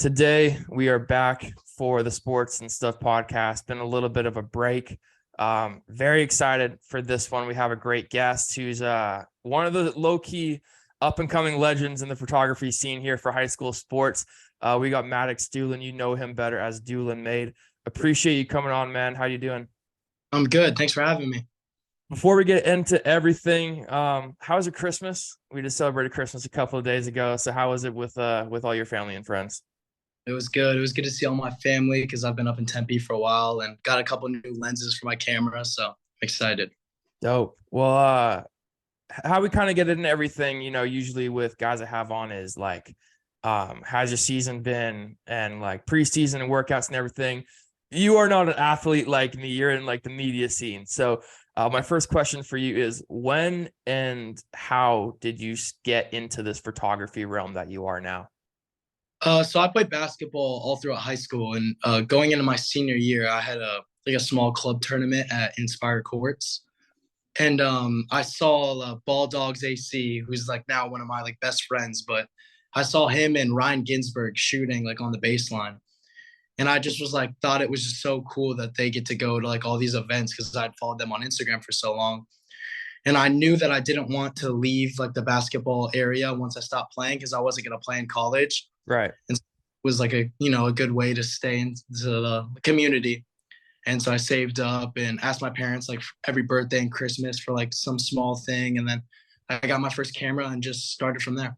Today we are back for the Sports and Stuff podcast. Been a little bit of a break. Very excited for this one. We have a great guest who's one of the low-key up-and-coming legends in the photography scene here for high school sports. We got Maddox Doolin. You know him better as Doolinmade. Appreciate you coming on, man. How you doing? I'm good. Thanks for having me. Before we get into everything, how was your Christmas? We just celebrated Christmas a couple of days ago. So how was it with all your family and friends? It was good. It was good to see all my family because I've been up in Tempe for a while and got a couple new lenses for my camera. So I'm excited. Dope. Well, how we kind of get into everything, usually with guys I have on is like, how's your season been and like preseason and workouts and everything. You are not an athlete like me. You're in like the media scene. So my first question for you is when and how did you get into this photography realm that you are now? So I played basketball all throughout high school, and going into my senior year, I had a small club tournament at Inspire Courts, and I saw Ball Dogs AC, who's like now one of my like best friends, but I saw him and Ryan Ginsberg shooting like on the baseline, and I just was like thought it was just so cool that they get to go to like all these events because I'd followed them on Instagram for so long. And I knew that I didn't want to leave like the basketball area once I stopped playing because I wasn't going to play in college. Right. And so it was like a good way to stay into the community. And so I saved up and asked my parents like every birthday and Christmas for like some small thing. And then I got my first camera and just started from there.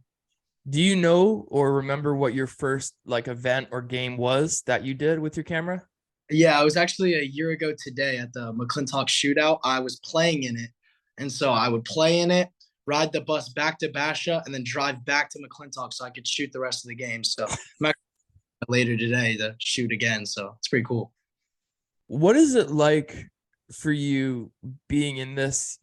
Do you know or remember what your first like event or game was that you did with your camera? Yeah, I was actually a year ago today at the McClintock shootout. I was playing in it. And so I would play in it, ride the bus back to Basha, and then drive back to McClintock so I could shoot the rest of the game. So I'm actually later today to shoot again. So it's pretty cool. What is it like for you being in this?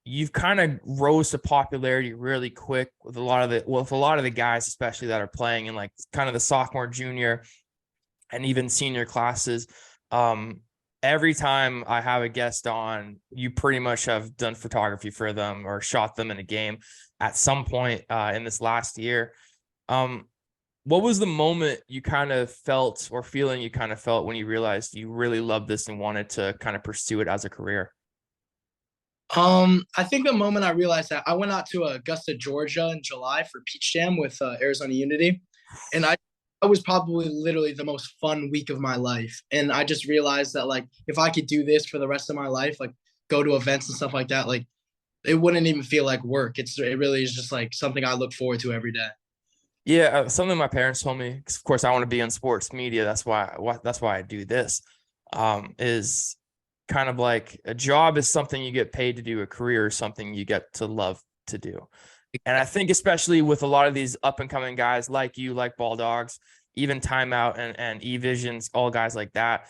You've kind of rose to popularity really quick with a lot of the guys, especially that are playing in like kind of the sophomore, junior, and even senior classes. Every time I have a guest on, you pretty much have done photography for them or shot them in a game at some point in this last year. What was the moment you kind of felt or feeling you kind of felt when you realized you really loved this and wanted to kind of pursue it as a career? I think the moment I realized that I went out to Augusta, Georgia in July for Peach Jam with Arizona Unity, and I was probably literally the most fun week of my life. And I just realized that like if I could do this for the rest of my life, like go to events and stuff like that, like it wouldn't even feel like work. It really is just like something I look forward to every day. Yeah, something my parents told me, 'cause of course I want to be in sports media. That's why I do this. Is kind of like a job is something you get paid to do, a career is something you get to love to do. And I think especially with a lot of these up and coming guys like you, like Ball Dogs, even Timeout and E-Visions, all guys like that.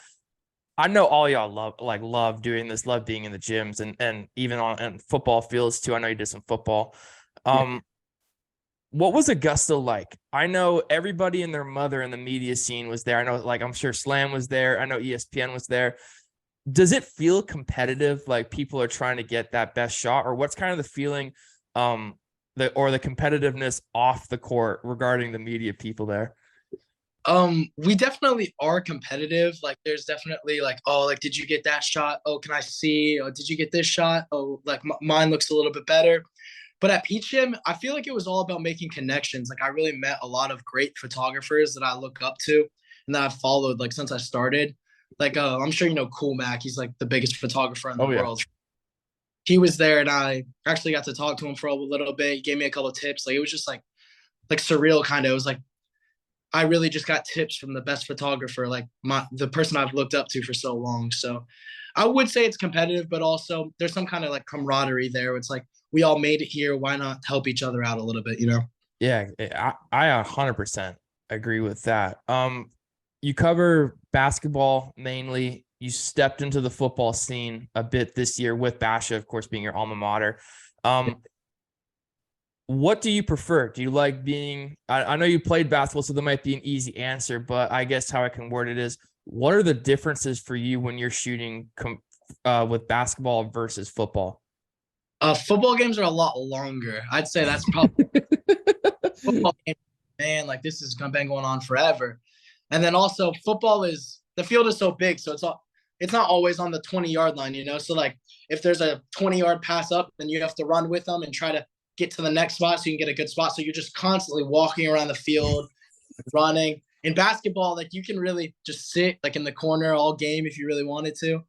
I know all y'all love doing this, love being in the gyms and even on and football fields too. I know you did some football. Yeah. What was Augusta like? I know everybody and their mother in the media scene was there. I know, like, I'm sure Slam was there. I know ESPN was there. Does it feel competitive? Like people are trying to get that best shot, or what's kind of the feeling, the competitiveness off the court regarding the media people there? We definitely are competitive. Like there's definitely like, oh, like did you get that shot? Oh, can I see? Oh, did you get this shot? Oh, like mine looks a little bit better. But at Peach Jam, I feel like it was all about making connections. Like I really met a lot of great photographers that I look up to and that I've followed like since I started. Like I'm sure you know Cool Mac. He's like the biggest photographer in the Oh yeah. world. He was there, and I actually got to talk to him for a little bit. He gave me a couple of tips. Like it was just like surreal kind of. It was like I really just got tips from the best photographer, like the person I've looked up to for so long. So I would say it's competitive, but also there's some kind of like camaraderie there. It's like we all made it here. Why not help each other out a little bit, you know? Yeah, I 100% agree with that. You cover basketball mainly. You stepped into the football scene a bit this year with Basha, of course, being your alma mater. Um, what do you prefer? Do you like being, I know you played basketball, so there might be an easy answer, but I guess how I can word it is, what are the differences for you when you're shooting with basketball versus football? Football games are a lot longer. I'd say that's probably football game man, like this has been going on forever. And then also football is the field is so big, so it's not always on the 20-yard line, you know. So like if there's a 20-yard pass up, then you have to run with them and try to get to the next spot so you can get a good spot. So you're just constantly walking around the field, running. In basketball, like you can really just sit like in the corner all game if you really wanted to,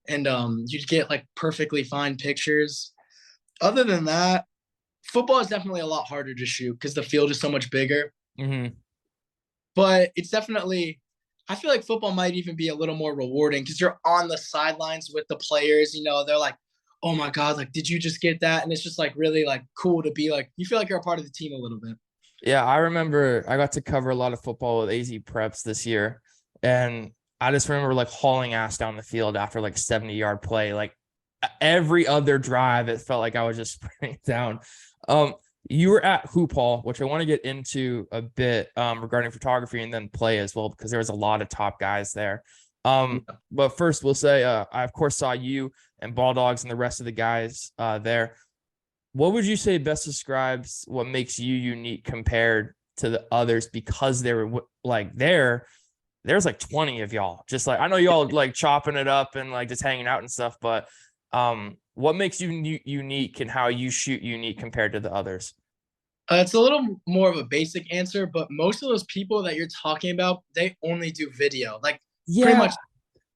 and you'd get like perfectly fine pictures. Other than that, football is definitely a lot harder to shoot because the field is so much bigger. Mm-hmm. But it's definitely, I feel like football might even be a little more rewarding because you're on the sidelines with the players. You know, they're like, "Oh my god, like did you just get that?" And it's just like really like cool to be like, you feel like you're a part of the team a little bit. Yeah, I remember I got to cover a lot of football with AZ Preps this year, and I just remember like hauling ass down the field after like 70-yard play. Like every other drive, it felt like I was just sprinting down. Um, you were at Hoop Hall, which I want to get into a bit regarding photography and then play as well, because there was a lot of top guys there. Yeah. But first we'll say I of course saw you and Ball Dogs and the rest of the guys there. What would you say best describes what makes you unique compared to the others? Because they were like there's like 20 of y'all. Just like I know y'all like chopping it up and like just hanging out and stuff, but what makes you unique and how you shoot unique compared to the others? It's a little more of a basic answer, but most of those people that you're talking about, they only do video. Like pretty Yeah, much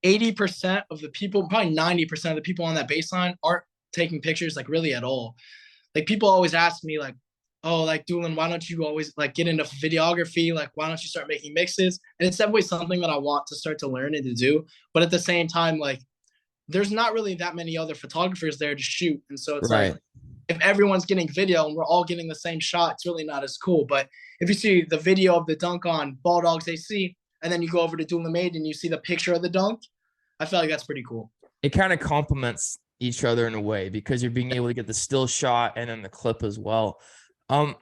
80% of the people, probably 90% of the people on that baseline aren't taking pictures like really at all. Like people always ask me like, oh, like Doolin, why don't you always like get into videography? Like, why don't you start making mixes? And it's definitely something that I want to start to learn and to do. But at the same time, like there's not really that many other photographers there to shoot. And so it's like right. if everyone's getting video and we're all getting the same shot, it's really not as cool. But if you see the video of the dunk on Ball Dogs AC, and then you go over to Doolinmade and you see the picture of the dunk, I feel like that's pretty cool. It kind of complements each other in a way because you're being able to get the still shot and then the clip as well. Um,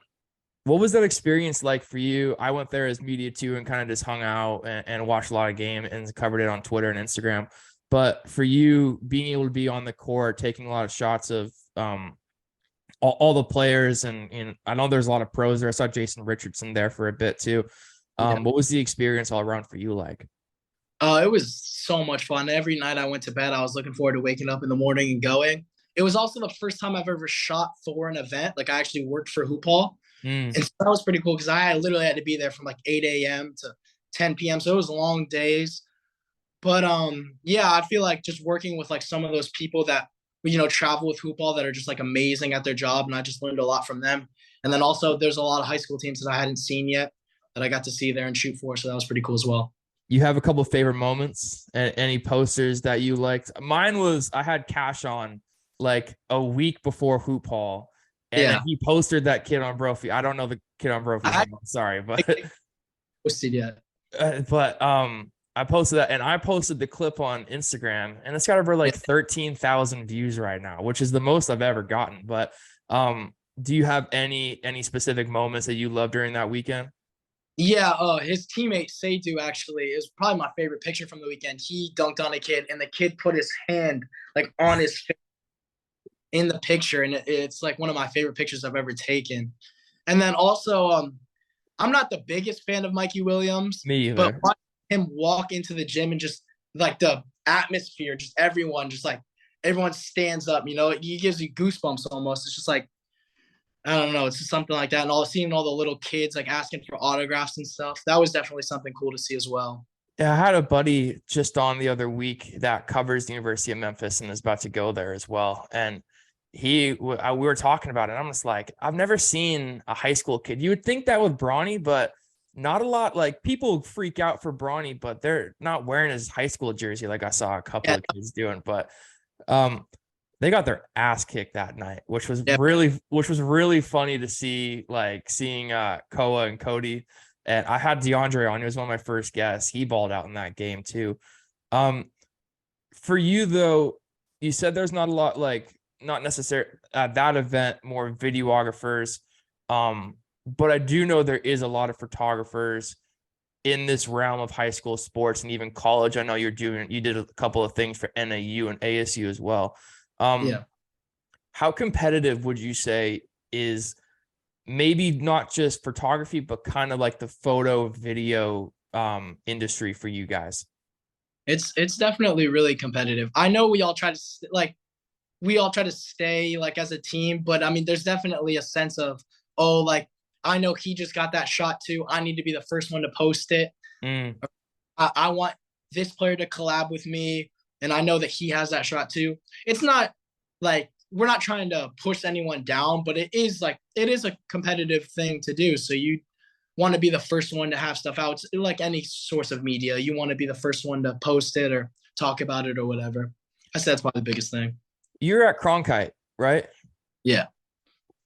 what was that experience like for you? I went there as media too and kind of just hung out and watched a lot of game and covered it on Twitter and Instagram. But for you being able to be on the court, taking a lot of shots of all the players and I know there's a lot of pros there. I saw Jason Richardson there for a bit too. Yeah. What was the experience all around for you like? It was so much fun. Every night I went to bed, I was looking forward to waking up in the morning and going. It was also the first time I've ever shot for an event. Like I actually worked for Hoop Hall. Mm, And so that was pretty cool because I literally had to be there from like 8 a.m. to 10 p.m. So it was long days. But yeah, I feel like just working with like some of those people that travel with Hoop Hall that are just like amazing at their job, and I just learned a lot from them. And then also there's a lot of high school teams that I hadn't seen yet that I got to see there and shoot for. So that was pretty cool as well. you have a couple of favorite moments and any posters that you liked? Mine was I had Cash on like a week before Hoop Hall, and then Yeah. he posted that kid on Brophy. I don't know the kid on Brophy's I name. I'm sorry, but posted yet. I posted that and I posted the clip on Instagram and it's got over like 13,000 views right now, which is the most I've ever gotten. But do you have any specific moments that you loved during that weekend? Yeah, his teammate Seidu actually is probably my favorite picture from the weekend. He dunked on a kid, and the kid put his hand like on his face in the picture, and it's like one of my favorite pictures I've ever taken. And then also, I'm not the biggest fan of Mikey Williams, Me but either. watching him walk into the gym and just like the atmosphere, just everyone, just like everyone stands up. You know, he gives you goosebumps almost. It's just like I don't know, it's just something like that. And seeing all the little kids like asking for autographs and stuff, that was definitely something cool to see as well. Yeah, I had a buddy just on the other week that covers the University of Memphis and is about to go there as well. And we were talking about it. I'm just like, I've never seen a high school kid. You would think that with Bronny, but not a lot. Like people freak out for Bronny, but they're not wearing his high school jersey like I saw a couple Yeah, of kids doing. But um, they got their ass kicked that night, yeah, which was really funny to see. Like seeing Koa and Cody, and I had DeAndre on. He was one of my first guests. He balled out in that game too. Um, for you though, you said there's not a lot like not necessarily at that event more videographers. But I do know there is a lot of photographers in this realm of high school sports and even college. I know you did a couple of things for NAU and ASU as well. Um, yeah. how competitive would you say is maybe not just photography, but kind of like the photo video industry for you guys? It's definitely really competitive. I know we all try to stay like as a team, but I mean, there's definitely a sense of, oh, like I know he just got that shot too. I need to be the first one to post it. Mm, I want this player to collab with me, and I know that he has that shot too. It's not like we're not trying to push anyone down, but it is a competitive thing to do. So you want to be the first one to have stuff out. It's like any source of media, you want to be the first one to post it or talk about it or whatever. I said that's probably the biggest thing. you're at Cronkite, right? Yeah.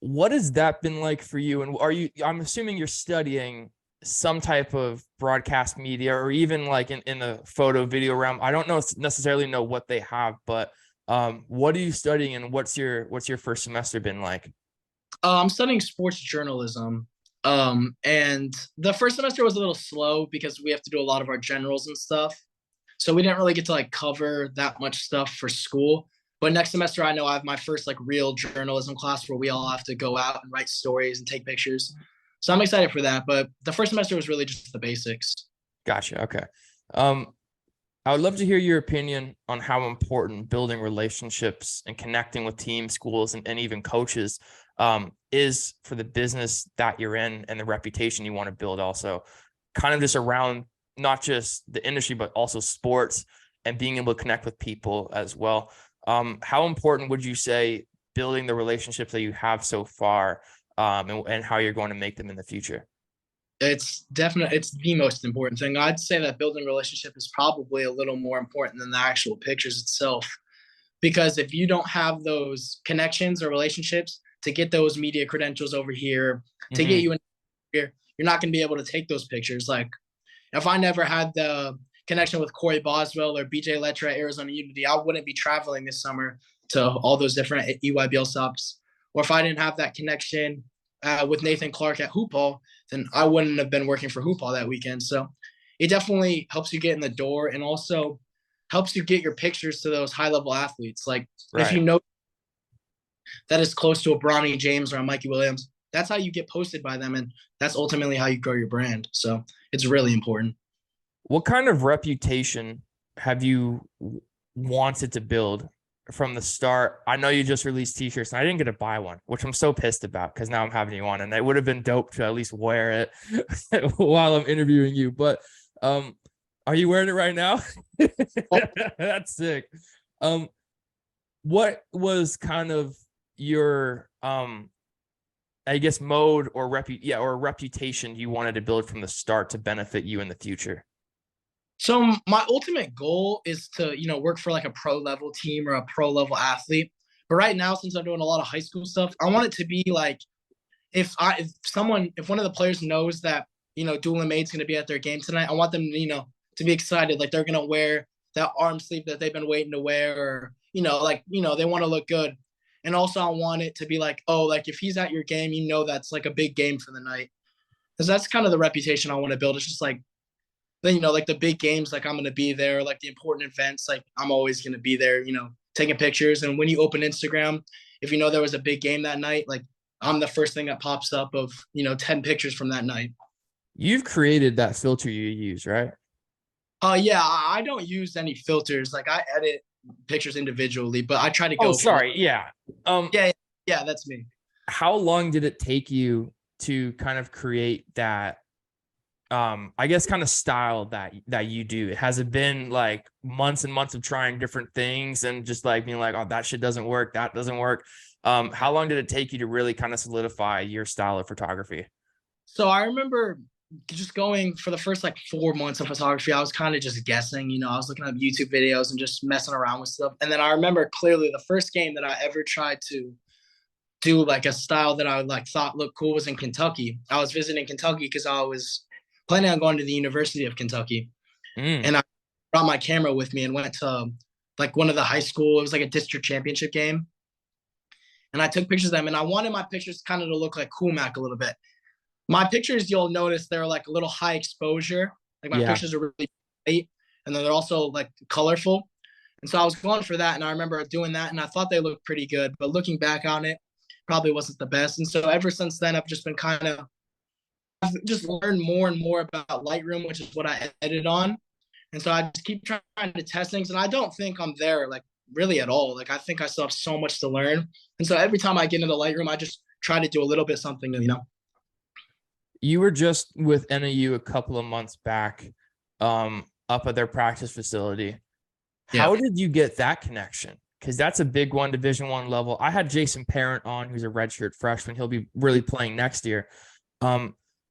What has that been like for you? And I'm assuming you're studying some type of broadcast media or even like in the photo video realm. I don't necessarily know what they have, but what are you studying and what's your first semester been like? I'm studying sports journalism. And the first semester was a little slow because we have to do a lot of our generals and stuff. So we didn't really get to like cover that much stuff for school. But next semester, I know I have my first like real journalism class where we all have to go out and write stories and take pictures. So I'm excited for that. But the first semester was really just the basics. Gotcha. Okay. Um, I would love to hear your opinion on how important building relationships and connecting with teams, schools, and even coaches is for the business that you're in and the reputation you want to build also. Kind of just around not just the industry, but also sports and being able to connect with people as well. How important would you say building the relationships that you have so far and how you're going to make them in the future? It's the most important thing. I'd say that building relationship is probably a little more important than the actual pictures itself. Because if you don't have those connections or relationships to get those media credentials over here, to get Mm-hmm. you in here, you're not going to be able to take those pictures. Like if I never had the connection with Corey Boswell or BJ Letcher at Arizona Unity, I wouldn't be traveling this summer to all those different EYBL stops. Or if I didn't have that connection with Nathan Clark at Hoop Hall, then I wouldn't have been working for Hoop Hall that weekend. So it definitely helps you get in the door and also helps you get your pictures to those high level athletes. Like if Right. you know that is close to a Bronny James or a Mikey Williams, that's how you get posted by them. And that's ultimately how you grow your brand. So it's really important. What kind of reputation have you wanted to build from the start? I know you just released t-shirts and I didn't get to buy one, which I'm so pissed about because now I'm having you on and it would have been dope to at least wear it while I'm interviewing you. But are you wearing it right now? That's sick. Um, what was kind of your I guess mode or or reputation you wanted to build from the start to benefit you in the future? So my ultimate goal is to, work for like a pro level team or a pro level athlete. But right now, since I'm doing a lot of high school stuff, I want it to be like if one of the players knows that, Doolinmade's going to be at their game tonight, I want them, to be excited. Like they're going to wear that arm sleeve that they've been waiting to wear or, they want to look good. And also I want it to be like, oh, like if he's at your game, that's like a big game for the night. Because that's kind of the reputation I want to build. It's just like, then like the big games, like I'm gonna be there, like the important events, like I'm always gonna be there, taking pictures. And when you open Instagram, if you know there was a big game that night, like I'm the first thing that pops up of 10 pictures from that night. You've created that filter you use, right? Yeah, I don't use any filters. Like I edit pictures individually, but I try to Oh, go for like, sorry. Yeah. Um, yeah, yeah, that's me. how long did it take you to kind of create that I guess kind of style that you do? Has it been like months and months of trying different things and just like being like, oh, that shit doesn't work, that doesn't work? How long did it take you to really kind of solidify your style of photography? So I remember just going for the first like 4 months of photography. I was kind of just guessing, I was looking up YouTube videos and just messing around with stuff. And then I remember clearly the first game that I ever tried to do like a style that I like thought looked cool was in Kentucky. I was visiting Kentucky because I was planning on going to the University of Kentucky, Mm, and I brought my camera with me and went to like one of the high school. It was like a district championship game, and I took pictures of them. And I wanted my pictures kind of to look like Cool Mac a little bit. My pictures, you'll notice they're like a little high exposure. Like my yeah. pictures are really bright, and then they're also like colorful. And so I was going for that, and I remember doing that, and I thought they looked pretty good. But looking back on it, probably wasn't the best. And so ever since then, I've just been I've just learned more and more about Lightroom, which is what I edit on. And so I just keep trying to test things. And I don't think I'm there like really at all. Like I think I still have so much to learn. And so every time I get into Lightroom, I just try to do a little bit something new. You were just with NAU a couple of months back, up at their practice facility. Yeah. How did you get that connection? Because that's a big one, Division I level. I had Jason Parent on, who's a redshirt freshman. He'll be really playing next year.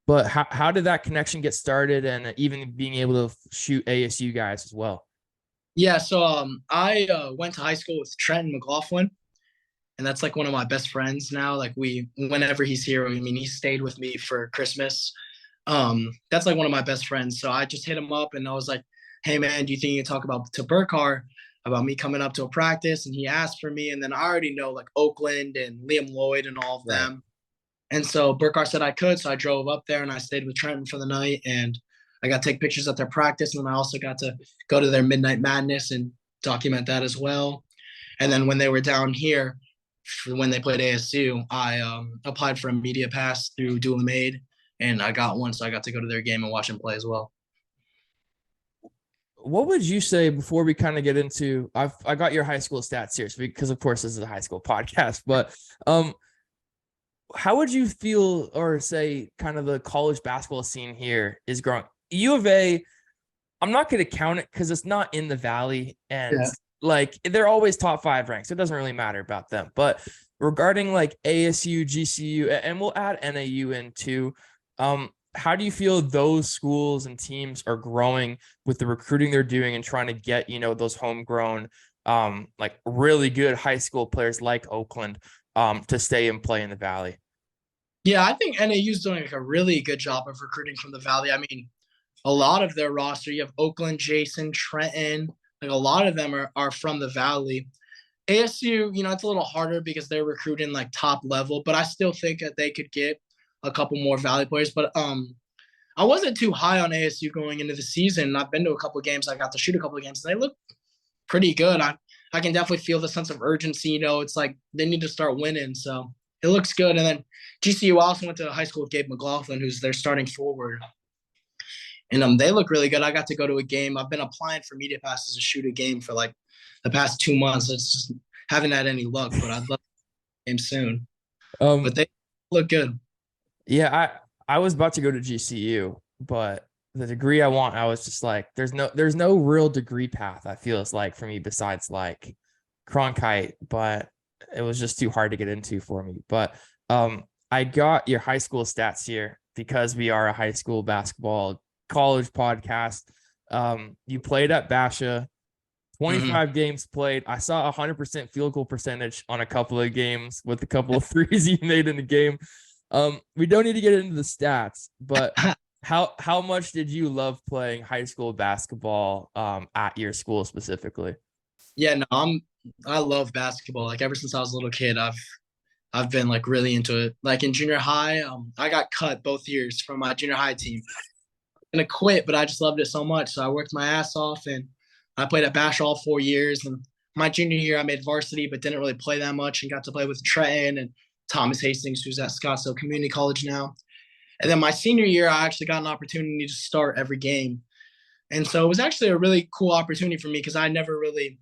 But how did that connection get started, and even being able to shoot ASU guys as well? Yeah. So I went to high school with Trenton McLaughlin, and that's like one of my best friends now. Like whenever he's here, I mean, he stayed with me for Christmas. That's like one of my best friends. So I just hit him up and I was like, "Hey man, do you think you can talk to Burkhart about me coming up to a practice?" And he asked for me, and then I already know like Oakland and Liam Lloyd and all of Right. them. And so Burkhart said I could, so I drove up there and I stayed with Trenton for the night, and I got to take pictures at their practice, and then I also got to go to their Midnight Madness and document that as well. And then when they were down here, when they played ASU, I applied for a media pass through Doolinmade, and I got one, so I got to go to their game and watch them play as well. What would you say before we kind of get into? I got your high school stats here, because of course this is a high school podcast. But how would you feel, or say, kind of the college basketball scene here is growing? U of A, I'm not going to count it because it's not in the Valley, and Yeah. like they're always top 5 ranked, so it doesn't really matter about them. But regarding like ASU, GCU, and we'll add NAU in too, how do you feel those schools and teams are growing with the recruiting they're doing and trying to get, those homegrown, like really good high school players like Oakland, to stay and play in the Valley? Yeah, I think NAU is doing like a really good job of recruiting from the Valley. I mean, a lot of their roster, you have Oakland, Jason, Trenton, like a lot of them are from the Valley. ASU, it's a little harder because they're recruiting like top level, but I still think that they could get a couple more Valley players. But I wasn't too high on ASU going into the season. I've been to a couple of games. I got to shoot a couple of games, and they look pretty good. I can definitely feel the sense of urgency. It's like they need to start winning. So it looks good. And then GCU also went to high school with Gabe McLaughlin, who's their starting forward. And they look really good. I got to go to a game. I've been applying for media passes to shoot a game for like the past 2 months. It's just haven't had any luck, but I'd love to game soon. But they look good. Yeah, I was about to go to GCU, but the degree I want, I was just like, there's no real degree path, I feel it's like, for me, besides like Cronkite, but it was just too hard to get into for me. But I got your high school stats here because we are a high school basketball college podcast. You played at Basha, 25 games played. I saw 100% field goal percentage on a couple of games with a couple of threes you made in the game. We don't need to get into the stats, but how much did you love playing high school basketball at your school specifically? Yeah, no, I love basketball. Like ever since I was a little kid, I've been like really into it. Like in junior high, I got cut both years from my junior high team. I'm gonna quit, but I just loved it so much. So I worked my ass off, and I played at Bash all 4 years. And my junior year, I made varsity, but didn't really play that much, and got to play with Trenton and Thomas Hastings, who's at Scottsdale Community College now. And then my senior year, I actually got an opportunity to start every game. And so it was actually a really cool opportunity for me because I never really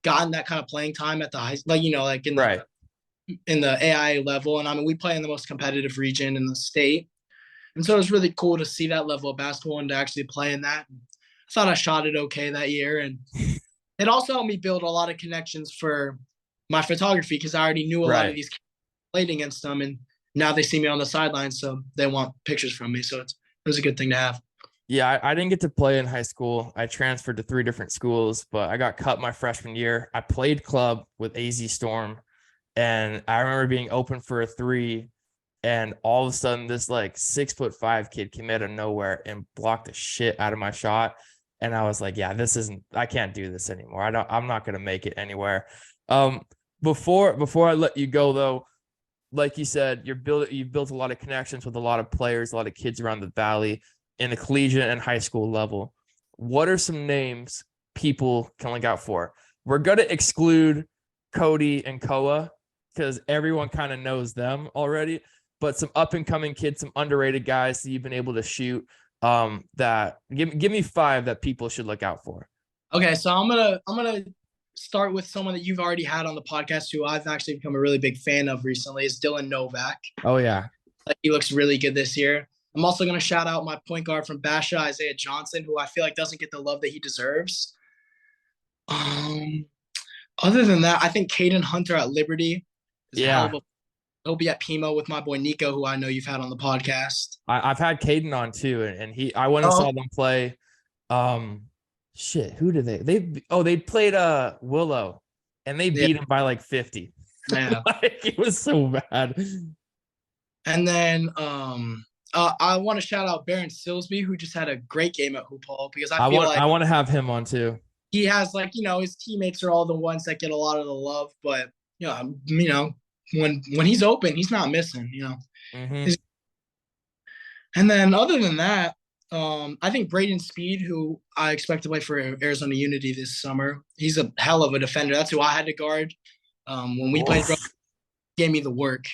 gotten that kind of playing time at the high, like, like Right. in the AIA level. And I mean, we play in the most competitive region in the state. And so it was really cool to see that level of basketball and to actually play in that. I thought I shot it okay that year. And it also helped me build a lot of connections for my photography because I already knew a lot of these kids played against them. And now they see me on the sidelines, so they want pictures from me. So it was a good thing to have. Yeah, I didn't get to play in high school. I transferred to 3 different schools, but I got cut my freshman year. I played club with AZ Storm, and I remember being open for a 3, and all of a sudden this like 6'5" kid came out of nowhere and blocked the shit out of my shot. And I was like, yeah, I can't do this anymore. I'm not going to make it anywhere. Before I let you go though, like you said, you've built a lot of connections with a lot of players, a lot of kids around the Valley in the collegiate and high school level. What are some names people can look out for? We're going to exclude Cody and Koa because everyone kind of knows them already. But some up and coming kids, some underrated guys that you've been able to shoot. That give me 5 that people should look out for. Okay, so I'm gonna start with someone that you've already had on the podcast, who I've actually become a really big fan of recently, is Dylan Novak. Oh yeah, Like, he looks really good this year. I'm also gonna shout out my point guard from Basha, Isaiah Johnson, who I feel like doesn't get the love that he deserves. Um, Other than that, I think Caden Hunter at Liberty is a hell of yeah. a. He'll be at Pimo with my boy Nico, who I know you've had on the podcast. I've had Caden on too, and I went and Oh, saw them play. Shit, who did they played Willow, and they yeah, beat him by like 50. yeah. Like, it was so bad. And then I want to shout out Baron Silsby, who just had a great game at Hoop Hall, because I feel like I want to have him on too. he has, like, his teammates are all the ones that get a lot of the love, but when he's open, he's not missing. Mm-hmm. And then other than that, I think Braden Speed, who I expect to play for Arizona Unity this summer, he's a hell of a defender. That's who I had to guard when we played. Gave me the work.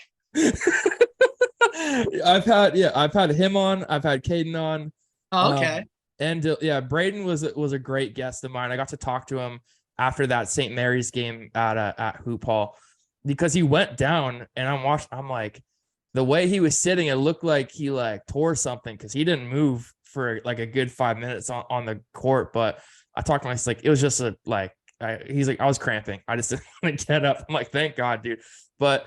I've had him on. I've had Caden on. Oh, okay. And Braden was a great guest of mine. I got to talk to him after that St. Mary's game at Hoop Hall, because he went down, and I'm like, the way he was sitting, it looked like he like tore something, because he didn't move for like a good 5 minutes on the court. But I talked to him, like, it was just he's like, I was cramping. I just didn't want to get up. I'm like, thank God, dude. But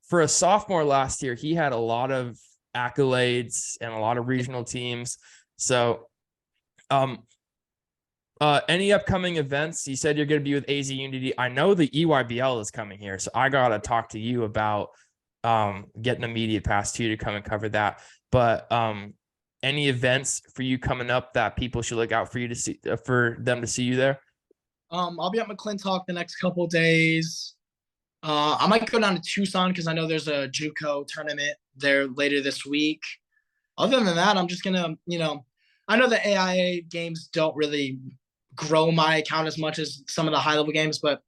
for a sophomore last year, he had a lot of accolades and a lot of regional teams. So, any upcoming events? You said you're going to be with AZ Unity. I know the EYBL is coming here, so I got to talk to you about getting a media pass too to come and cover that. But any events for you coming up that people should look out for you to see, for them to see you there? I'll be at McClintock the next couple of days. I might go down to Tucson, because I know there's a JUCO tournament there later this week. Other than that, I'm just gonna, I know the AIA games don't really grow my account as much as some of the high level games, but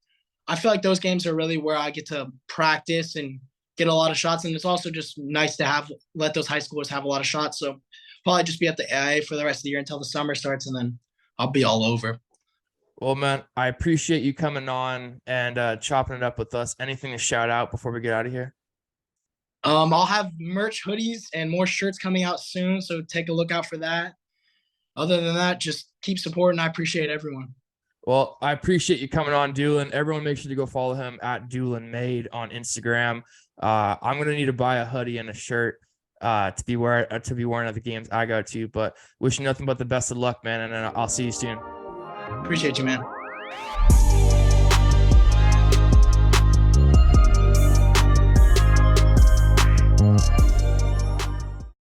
I feel like those games are really where I get to practice and get a lot of shots. And it's also just nice to let those high schoolers have a lot of shots. So probably just be at the AIA for the rest of the year until the summer starts, and then I'll be all over. Well, man, I appreciate you coming on and chopping it up with us. Anything to shout out before we get out of here? I'll have merch, hoodies, and more shirts coming out soon, so take a look out for that. Other than that, just keep supporting. I appreciate everyone. Well, I appreciate you coming on, Doolin. Everyone, make sure to go follow him at Doolinmade on Instagram. I'm gonna need to buy a hoodie and a shirt to be wearing at the games I go to. But wishing nothing but the best of luck, man, and I'll see you soon. Appreciate you, man.